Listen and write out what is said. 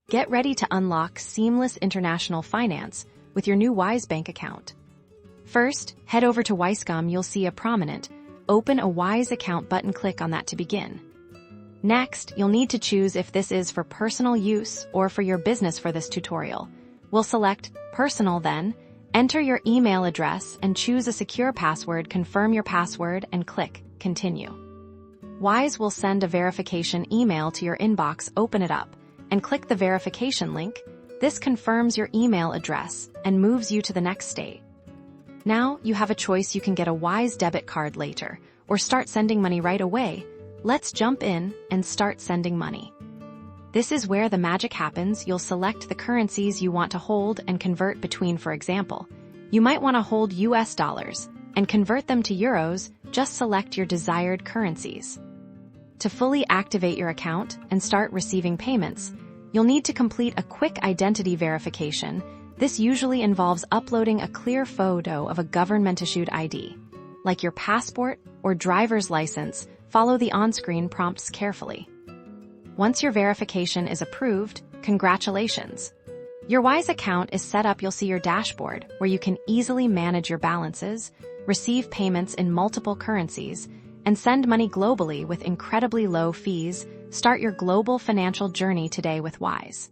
Get ready to unlock seamless international finance with your new Wise Bank account. First, head over to Wisecom. You'll see a prominent Open a Wise Account button. Click on that to begin. Next, you'll need to choose if this is for personal use or for your business. For this tutorial, we'll select Personal, then enter your email address and choose a secure password. Confirm your password and click Continue. Wise will send a verification email to your inbox. Open it up and click the verification link. This confirms your email address and moves you to the next stage. Now you have a choice. You can get a Wise debit card later or start sending money right away. Let's jump in and start sending money. This is where the magic happens. You'll select the currencies you want to hold and convert between. For example, you might want to hold US dollars and convert them to euros. Just select your desired currencies. To fully activate your account and start receiving payments, you'll need to complete a quick identity verification. This usually involves uploading a clear photo of a government-issued ID, like your passport or driver's license. Follow the on-screen prompts carefully. Once your verification is approved, congratulations! Your Wise account is set up. You'll see your dashboard where you can easily manage your balances, receive payments in multiple currencies, and send money globally with incredibly low fees. Start your global financial journey today with Wise.